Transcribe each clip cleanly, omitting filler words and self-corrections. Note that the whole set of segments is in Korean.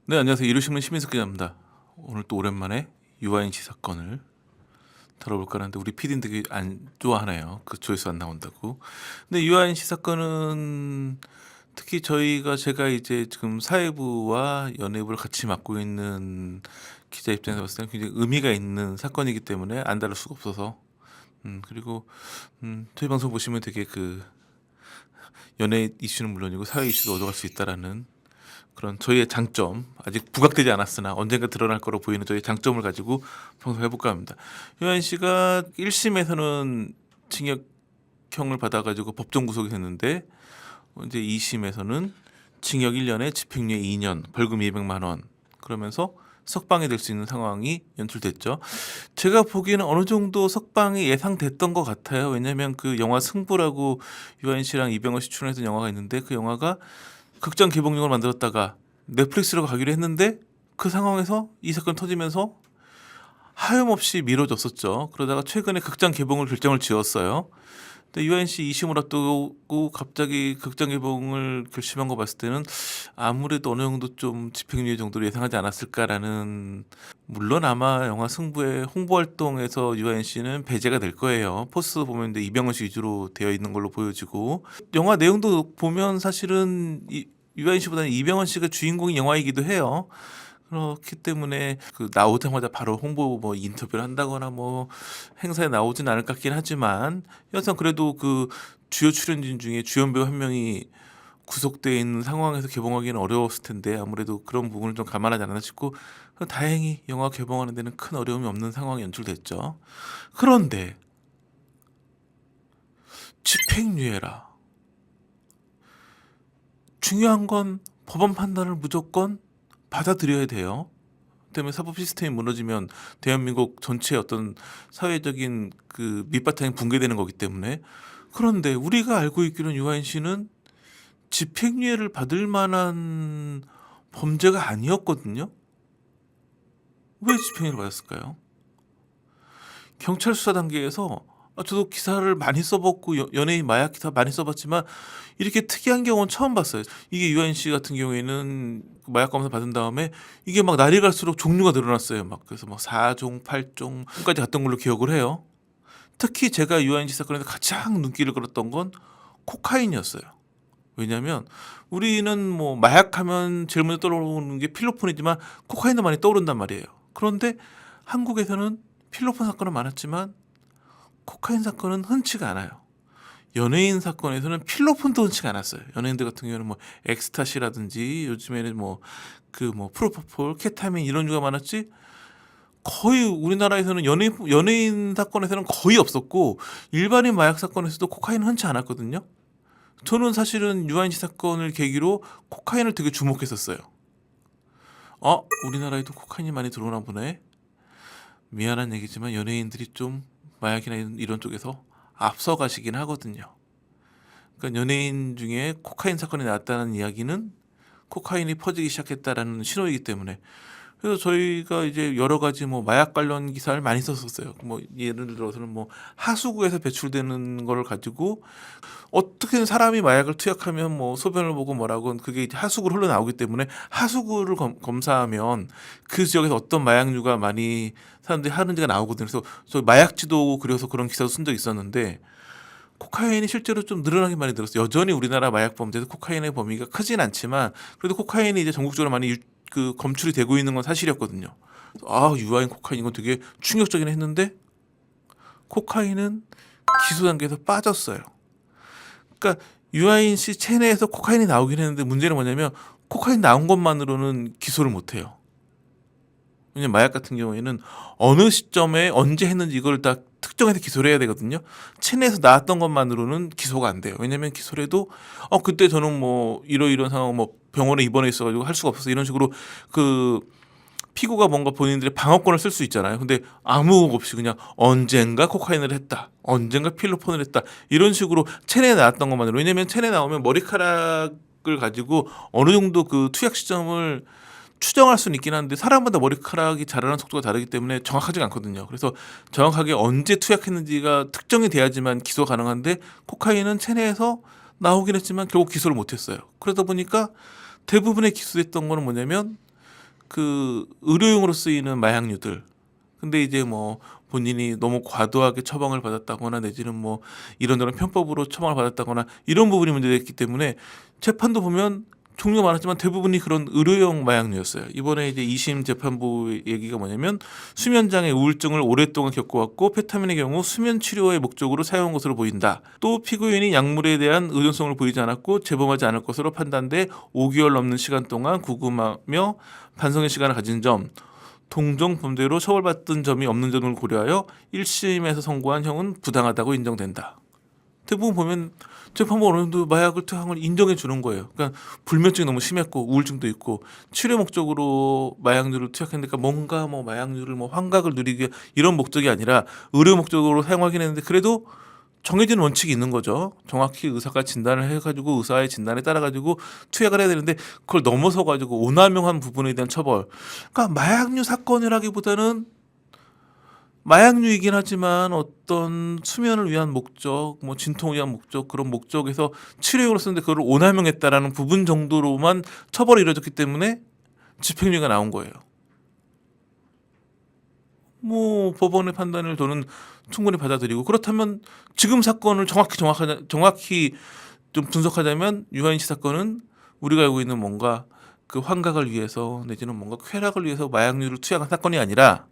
네, 안녕하세요. 이루신문 시민석 기자입니다. 오늘 또 오랜만에 유아인 씨 사건을 다뤄볼까 하는데 우리 PD는 되게 안 좋아하네요. 그 조회수 안 나온다고. 근데 유아인 씨 사건은 특히 제가 이제 지금 사회부와 연예부를 같이 맡고 있는 기자 입장에서 봤을 때는 굉장히 의미가 있는 사건이기 때문에 안 다룰 수가 없어서 그리고 저희 방송 보시면 되게 그 연예 이슈는 물론이고 사회 이슈도 얻어갈 수 있다라는 그런 저희의 장점, 아직 부각되지 않았으나 언젠가 드러날 거로 보이는 저희의 장점을 가지고 방송해볼까 합니다. 유한 씨가 1심에서는 징역형을 받아가지고 법정 구속이 됐는데 이제 2심에서는 징역 1년에 집행유예 2년, 벌금 200만 원 그러면서 석방이 될 수 있는 상황이 연출됐죠. 제가 보기에는 어느 정도 석방이 예상됐던 것 같아요. 왜냐하면 그 영화 승부라고 유한 씨랑 이병헌 씨 출연했던 영화가 있는데 그 영화가 극장 개봉용을 만들었다가 넷플릭스로 가기로 했는데 그 상황에서 이 사건 터지면서 하염없이 미뤄졌었죠. 그러다가 최근에 극장 개봉을 결정을 지었어요. 근데 유엔 씨 2심을 앞두고 갑자기 극장 개봉을 결심한 거 봤을 때는 아무래도 어느 정도 좀 집행유예 정도로 예상하지 않았을까라는, 물론 아마 영화 승부의 홍보 활동에서 유엔 씨는 배제가 될 거예요. 포스 보면 근데 이병헌 씨 위주로 되어 있는 걸로 보여지고 영화 내용도 보면 사실은 유엔 씨보다는 이병헌 씨가 주인공인 영화이기도 해요. 그렇기 때문에 그 나오자마자 바로 홍보 뭐 인터뷰를 한다거나 뭐 행사에 나오진 않을 것 같긴 하지만 여하튼 그래도 그 주요 출연진 중에 주연 배우 한 명이 구속되어 있는 상황에서 개봉하기는 어려웠을 텐데 아무래도 그런 부분을 좀 감안하지 않았나 싶고 다행히 영화 개봉하는 데는 큰 어려움이 없는 상황이 연출됐죠. 그런데 집행유예라. 중요한 건 법원 판단을 무조건 받아들여야 돼요. 때문에 사법 시스템이 무너지면 대한민국 전체의 어떤 사회적인 그 밑바탕이 붕괴되는 거기 때문에. 그런데 우리가 알고 있기로는 유아인 씨는 집행유예를 받을 만한 범죄가 아니었거든요. 왜 집행유예를 받았을까요? 경찰 수사 단계에서 저도 기사를 많이 써봤고 연예인 마약 기사 많이 써봤지만 이렇게 특이한 경우는 처음 봤어요. 이게 유아인 씨 같은 경우에는 마약 검사 받은 다음에 이게 막 날이 갈수록 종류가 늘어났어요. 막 그래서 막 4종, 8종까지 갔던 걸로 기억을 해요. 특히 제가 유아인 씨 사건에서 가장 눈길을 끌었던 건 코카인이었어요. 왜냐하면 우리는 뭐 마약하면 제일 먼저 떠오르는 게 필로폰이지만 코카인도 많이 떠오른단 말이에요. 그런데 한국에서는 필로폰 사건은 많았지만 코카인 사건은 흔치가 않아요. 연예인 사건에서는 필로폰도 흔치가 않았어요. 연예인들 같은 경우는 뭐 엑스타시라든지 요즘에는 뭐 프로포폴, 케타민 이런 류가 많았지 거의 우리나라에서는 연예인 사건에서는 거의 없었고 일반인 마약 사건에서도 코카인은 흔치 않았거든요. 저는 사실은 유아인 씨 사건을 계기로 코카인을 되게 주목했었어요. 우리나라에도 코카인이 많이 들어오나 보네. 미안한 얘기지만 연예인들이 좀 마약이나 이런 쪽에서 앞서가시긴 하거든요. 그러니까 연예인 중에 코카인 사건이 나왔다는 이야기는 코카인이 퍼지기 시작했다라는 신호이기 때문에. 그래서 저희가 이제 여러 가지 뭐 마약 관련 기사를 많이 썼었어요. 뭐 예를 들어서는 뭐 하수구에서 배출되는 걸 가지고 어떻게든 사람이 마약을 투약하면 뭐 소변을 보고 뭐라고 그게 이제 하수구로 흘러나오기 때문에 하수구를 검사하면 그 지역에서 어떤 마약류가 많이 사람들이 하는지가 나오거든요. 그래서 저 마약지도 그려서 그런 기사도 쓴 적이 있었는데 코카인이 실제로 좀 늘어나게 많이 늘었어요. 여전히 우리나라 마약 범죄에서 코카인의 범위가 크진 않지만 그래도 코카인이 이제 전국적으로 많이 검출이 되고 있는 건 사실이었거든요. 유아인 코카인 이건 되게 충격적이긴 했는데 코카인은 기소 단계에서 빠졌어요. 그러니까 유아인 씨 체내에서 코카인이 나오긴 했는데 문제는 뭐냐면 코카인 나온 것만으로는 기소를 못 해요. 왜냐면 마약 같은 경우에는 어느 시점에 언제 했는지 이걸 다 특정해서 기소를 해야 되거든요. 체내에서 나왔던 것만으로는 기소가 안 돼요. 왜냐면 기소를 해도 그때 저는 뭐 이러이러한 상황 뭐 병원에 입원해 있어가지고 할 수가 없어서 이런 식으로 그 피고가 뭔가 본인들의 방어권을 쓸 수 있잖아요. 근데 아무 없이 그냥 언젠가 코카인을 했다, 언젠가 필로폰을 했다 이런 식으로 체내에 나왔던 것만으로. 왜냐면 체내에 나오면 머리카락을 가지고 어느 정도 그 투약 시점을 추정할 수는 있긴 한데 사람마다 머리카락이 자라는 속도가 다르기 때문에 정확하지가 않거든요. 그래서 정확하게 언제 투약했는지가 특정이 돼야지만 기소 가능한데 코카인은 체내에서 나오긴 했지만 결국 기소를 못했어요. 그러다 보니까 대부분의 기소됐던 거는 뭐냐면 그 의료용으로 쓰이는 마약류들. 근데 이제 뭐 본인이 너무 과도하게 처방을 받았다거나 내지는 뭐 이런저런 편법으로 처방을 받았다거나 이런 부분이 문제됐기 때문에 재판도 보면 종류가 많았지만 대부분이 그런 의료용 마약류였어요. 이번에 이제 2심 재판부 얘기가 뭐냐면 수면장애 우울증을 오랫동안 겪어왔고 페타민의 경우 수면 치료의 목적으로 사용한 것으로 보인다. 또 피고인이 약물에 대한 의존성을 보이지 않았고 재범하지 않을 것으로 판단돼 5개월 넘는 시간 동안 구금하며 반성의 시간을 가진 점, 동종 범죄로 처벌받던 점이 없는 점을 고려하여 1심에서 선고한 형은 부당하다고 인정된다. 대부분 보면 재판부 어느 정도 마약을 투약한 걸 인정해 주는 거예요. 그러니까 불면증이 너무 심했고 우울증도 있고 치료 목적으로 마약류를 투약했으니까 뭔가 뭐 마약류를 뭐 환각을 누리기 위해 이런 목적이 아니라 의료 목적으로 사용하긴 했는데 그래도 정해진 원칙이 있는 거죠. 정확히 의사가 진단을 해가지고 의사의 진단에 따라가지고 투약을 해야 되는데 그걸 넘어서가지고 오남용한 부분에 대한 처벌. 그러니까 마약류 사건이라기보다는 마약류이긴 하지만 어떤 수면을 위한 목적, 뭐 진통을 위한 목적 그런 목적에서 치료용으로 쓰는데 그걸 오남용했다라는 부분 정도로만 처벌이 이루어졌기 때문에 집행유예가 나온 거예요. 뭐 법원의 판단을 저는 충분히 받아들이고 그렇다면 지금 사건을 정확히 좀 분석하자면 유아인 씨 사건은 우리가 알고 있는 뭔가 그 환각을 위해서 내지는 뭔가 쾌락을 위해서 마약류를 투약한 사건이 아니라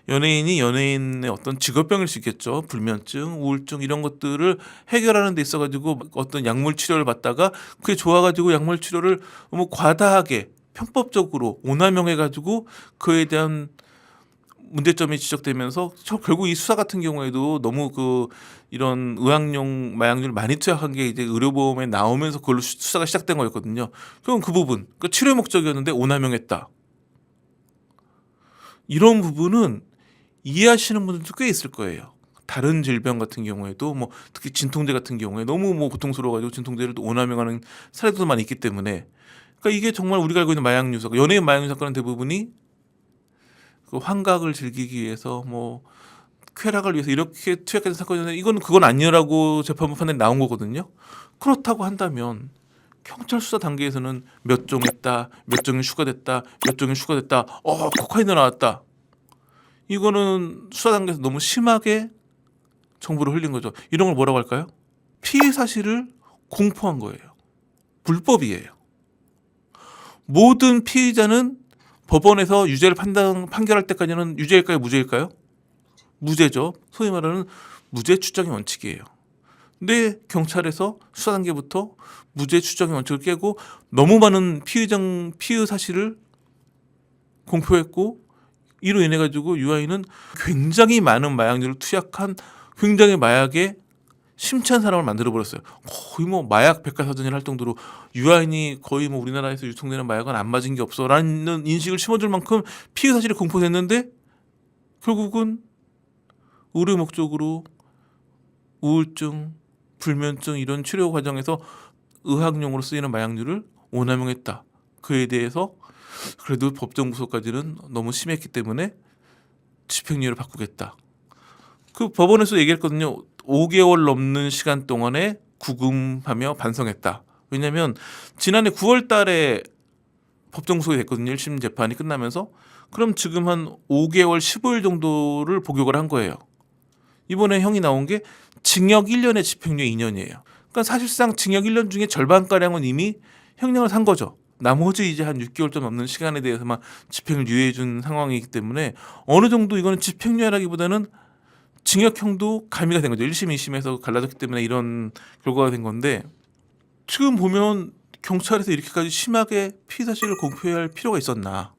연예인이 연예인의 어떤 직업병일 수 있겠죠. 불면증, 우울증 이런 것들을 해결하는 데 있어가지고 어떤 약물 치료를 받다가 그게 좋아가지고 약물 치료를 너무 과다하게 편법적으로 오남용해가지고 그에 대한 문제점이 지적되면서 결국 이 수사 같은 경우에도 너무 그 이런 의학용 마약류를 많이 투약한 게 이제 의료보험에 나오면서 그걸로 수사가 시작된 거였거든요. 그럼 그 부분, 그 치료 목적이었는데 오남용했다. 이런 부분은 이해하시는 분들도 꽤 있을 거예요. 다른 질병 같은 경우에도 뭐 특히 진통제 같은 경우에 너무 뭐 고통스러워가지고 진통제를 또 오남용하는 사례도 많이 있기 때문에 그러니까 이게 정말 우리가 알고 있는 마약류 사건, 연예인 마약류 사건은 대부분이 그 환각을 즐기기 위해서 뭐 쾌락을 위해서 이렇게 투약된 사건인데 이건 그건 아니라고 재판부 판단이 나온 거거든요. 그렇다고 한다면 경찰 수사 단계에서는 몇 종 했다, 몇 종이 추가됐다, 몇 종이 추가됐다, 코카인도 나왔다. 이거는 수사 단계에서 너무 심하게 정보를 흘린 거죠. 이런 걸 뭐라고 할까요? 피해 사실을 공포한 거예요. 불법이에요. 모든 피의자는 법원에서 유죄를 판결할 때까지는 유죄일까요? 무죄일까요? 무죄죠. 소위 말하는 무죄 추정의 원칙이에요. 근데 경찰에서 수사 단계부터 무죄 추정의 원칙을 깨고 너무 많은 피의 사실을 공표했고 이로 인해 가지고 유아인은 굉장히 많은 마약류를 투약한 굉장히 마약에 심취한 사람을 만들어 버렸어요. 거의 뭐 마약 백과사전이라 할 정도로 유아인이 거의 뭐 우리나라에서 유통되는 마약은 안 맞은 게 없어라는 인식을 심어줄 만큼 피해 사실이 공포됐는데 결국은 의료 목적으로 우울증, 불면증 이런 치료 과정에서 의학용으로 쓰이는 마약류를 오남용했다. 그에 대해서 그래도 법정 구속까지는 너무 심했기 때문에 집행유예를 바꾸겠다. 그 법원에서 얘기했거든요. 5개월 넘는 시간 동안에 구금하며 반성했다. 왜냐하면 지난해 9월 달에 법정 구속이 됐거든요. 1심 재판이 끝나면서. 그럼 지금 한 5개월 15일 정도를 복역을 한 거예요. 이번에 형이 나온 게 징역 1년에 집행유예 2년이에요. 그러니까 사실상 징역 1년 중에 절반가량은 이미 형량을 산 거죠. 나머지 이제 한 6개월 좀 넘는 시간에 대해서만 집행을 유예해 준 상황이기 때문에 어느 정도 이거는 집행유예라기보다는 징역형도 가미가 된 거죠. 1심, 2심에서 갈라졌기 때문에 이런 결과가 된 건데 지금 보면 경찰에서 이렇게까지 심하게 피의 사실을 공표해야 할 필요가 있었나.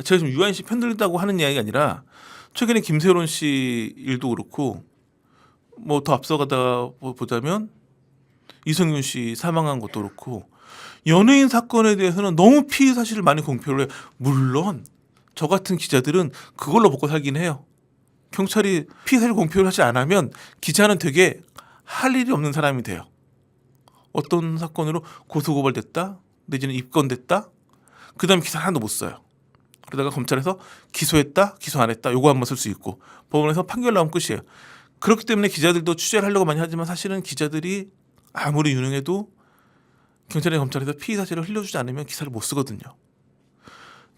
제가 지금 유아인 씨 편들다고 하는 이야기가 아니라 최근에 김세론 씨 일도 그렇고 뭐 더 앞서가다 보자면 이성윤 씨 사망한 것도 그렇고 연예인 사건에 대해서는 너무 피의 사실을 많이 공표를 해요. 물론 저 같은 기자들은 그걸로 먹고 살긴 해요. 경찰이 피해 사실 공표를 하지 않으면 기자는 되게 할 일이 없는 사람이 돼요. 어떤 사건으로 고소고발됐다, 내지는 입건됐다, 그 다음에 기사 하나도 못 써요. 그러다가 검찰에서 기소했다, 기소 안 했다, 요거 한번 쓸 수 있고 법원에서 판결 나오면 끝이에요. 그렇기 때문에 기자들도 취재를 하려고 많이 하지만 사실은 기자들이 아무리 유능해도 경찰이나 검찰에서 피의 사실을 흘려주지 않으면 기사를 못 쓰거든요.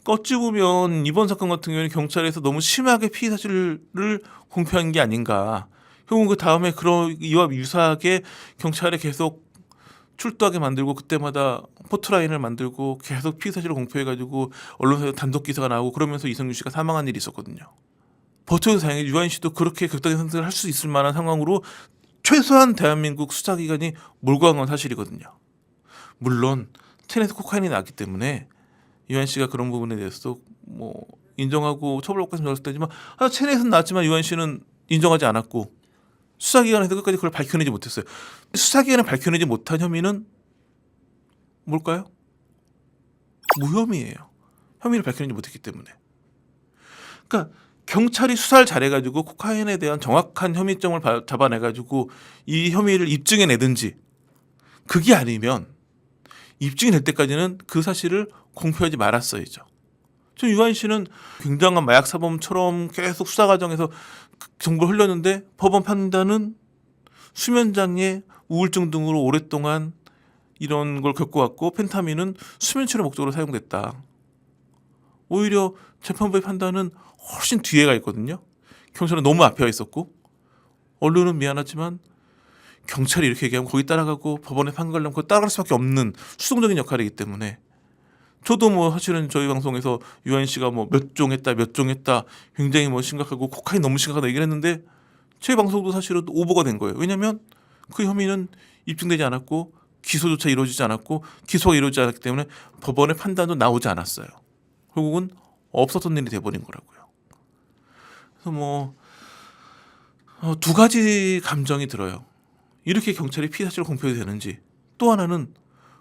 어찌 보면 이번 사건 같은 경우에는 경찰에서 너무 심하게 피의 사실을 공표한 게 아닌가. 결국 그 다음에 그런 이와 유사하게 경찰에 계속 출두하게 만들고 그때마다 포트라인을 만들고 계속 피의 사실을 공표해가지고 언론사에 단독 기사가 나오고 그러면서 이성윤 씨가 사망한 일이 있었거든요. 버텨도 다행히 유아인 씨도 그렇게 극단의 선택을 할 수 있을 만한 상황으로 최소한 대한민국 수사기관이 몰고 간 건 사실이거든요. 물론 체내에서 코카인이 나왔기 때문에 유한 씨가 그런 부분에 대해서도 뭐 인정하고 처벌받고 있으면 좋을 때지만 체내에서는 나왔지만 유한 씨는 인정하지 않았고 수사기관에서 끝까지 그걸 밝혀내지 못했어요. 수사기관에 밝혀내지 못한 혐의는 뭘까요? 무혐의예요. 혐의를 밝혀내지 못했기 때문에. 그러니까 경찰이 수사를 잘해가지고 코카인에 대한 정확한 혐의점을 잡아내가지고 이 혐의를 입증해내든지 그게 아니면 입증이 될 때까지는 그 사실을 공표하지 말았어야죠. 저 유한 씨는 굉장한 마약 사범처럼 계속 수사 과정에서 정보를 흘렸는데 법원 판단은 수면장애, 우울증 등으로 오랫동안 이런 걸 겪어왔고 펜타민은 수면 치료 목적으로 사용됐다. 오히려 재판부의 판단은 훨씬 뒤에 가 있거든요. 경찰은 너무 앞에 와 있었고 언론은 미안하지만 경찰이 이렇게 얘기하면 거기 따라가고 법원에 판결하면 그거 따라갈 수밖에 없는 수동적인 역할이기 때문에 저도 뭐 사실은 저희 방송에서 유한 씨가 뭐 몇 종 했다 굉장히 뭐 심각하고 코카인 너무 심각하다 얘기를 했는데 제 방송도 사실은 오버가 된 거예요. 왜냐하면 그 혐의는 입증되지 않았고 기소조차 이루어지지 않았고 기소가 이루어지지 않았기 때문에 법원의 판단도 나오지 않았어요. 결국은 없었던 일이 돼버린 거라고요. 그래서 뭐 두 가지 감정이 들어요. 이렇게 경찰이 피의 사실을 공표해도 되는지, 또 하나는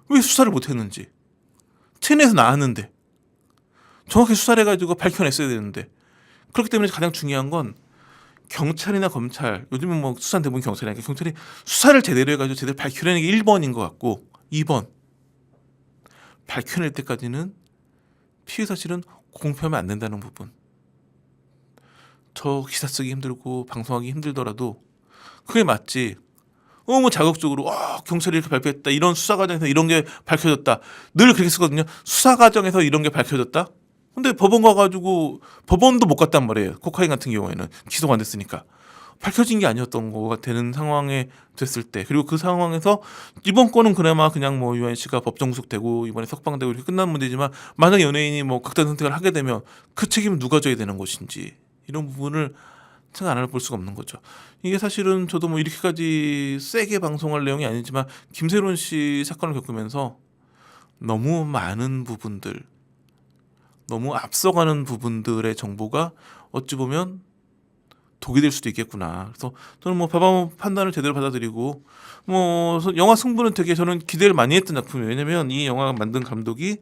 왜 수사를 못했는지. 체내에서 나왔는데 정확히 수사를 해가지고 밝혀냈어야 되는데. 그렇기 때문에 가장 중요한 건 경찰이나 검찰, 요즘은 뭐 수사는 대부분 경찰이니까 경찰이 수사를 제대로 해가지고 제대로 밝혀내는 게 1번인 것 같고, 2번 밝혀낼 때까지는 피의 사실은 공표하면 안 된다는 부분. 저 기사 쓰기 힘들고 방송하기 힘들더라도 그게 맞지. 너무 자극적으로 경찰이 이렇게 발표했다, 이런 수사 과정에서 이런 게 밝혀졌다, 늘 그렇게 쓰거든요. 수사 과정에서 이런 게 밝혀졌다. 근데 법원 가가지고 법원도 못 갔단 말이에요. 코카인 같은 경우에는 기소가 안 됐으니까 밝혀진 게 아니었던 거가 되는 상황에 됐을 때, 그리고 그 상황에서 이번 건은 그나마 그냥 뭐 유한 씨가 법정 구속되고 이번에 석방되고 이렇게 끝난 문제지만, 만약 연예인이 뭐 극단 선택을 하게 되면 그 책임은 누가 져야 되는 것인지, 이런 부분을 생각 안 해볼 수가 없는 거죠. 이게 사실은 저도 뭐 이렇게까지 세게 방송할 내용이 아니지만 김세론 씨 사건을 겪으면서 너무 많은 부분들, 너무 앞서가는 부분들의 정보가 어찌 보면 독이 될 수도 있겠구나. 그래서 저는 뭐 법원 판단을 제대로 받아들이고, 뭐 영화 승부는 되게 저는 기대를 많이 했던 작품이에요. 왜냐면 이 영화 만든 감독이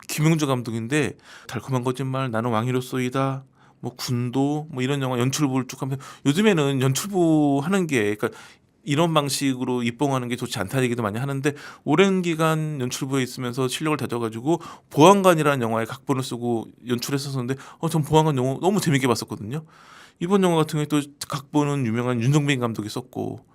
김용주 감독인데, 달콤한 거짓말, 나는 왕이로소이다, 뭐 군도, 뭐 이런 영화 연출부를 쭉 하면서, 요즘에는 연출부 하는 게, 그러니까 이런 방식으로 입봉하는 게 좋지 않다는 얘기도 많이 하는데, 오랜 기간 연출부에 있으면서 실력을 다져가지고 보안관이라는 영화에 각본을 쓰고 연출했었는데, 전 보안관 영화 너무 재밌게 봤었거든요. 이번 영화 같은 경우에 또 각본은 유명한 윤정빈 감독이 썼고,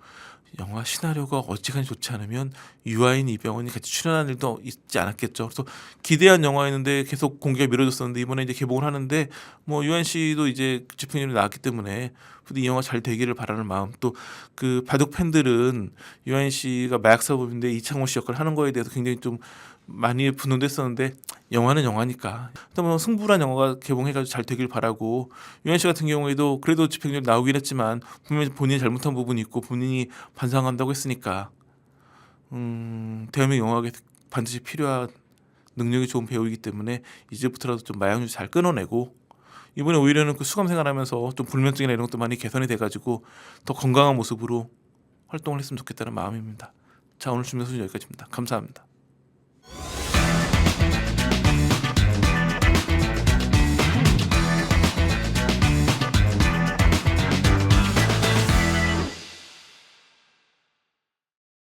영화 시나리오가 어찌간히 좋지 않으면 유아인, 이병헌이 같이 출연하는 일도 있지 않았겠죠. 그래서 기대한 영화였는데 계속 공개가 미뤄졌었는데, 이번에 이제 개봉을 하는데 뭐 유한 씨도 이제 집행유예 나왔기 때문에 부디 이 영화 잘 되기를 바라는 마음, 또 그 바둑 팬들은 유한 씨가 마약 사범인데 이창호 씨 역할을 하는 거에 대해서 굉장히 좀 많이 분노됐었는데, 영화는 영화니까 일단 뭐 승부란 영화가 개봉해가지고 잘 되길 바라고, 유한 씨 같은 경우에도 그래도 집행유예 나오긴 했지만 분명히 본인이 잘못한 부분이 있고 본인이 반성한다고 했으니까 대한민국 영화계 반드시 필요한 능력이 좋은 배우이기 때문에 이제부터라도 좀 마약 유지 잘 끊어내고, 이번에 오히려는 그 수감 생활하면서 좀 불면증이나 이런 것도 많이 개선이 돼가지고 더 건강한 모습으로 활동을 했으면 좋겠다는 마음입니다. 자, 오늘 준비한 소식 여기까지입니다. 감사합니다.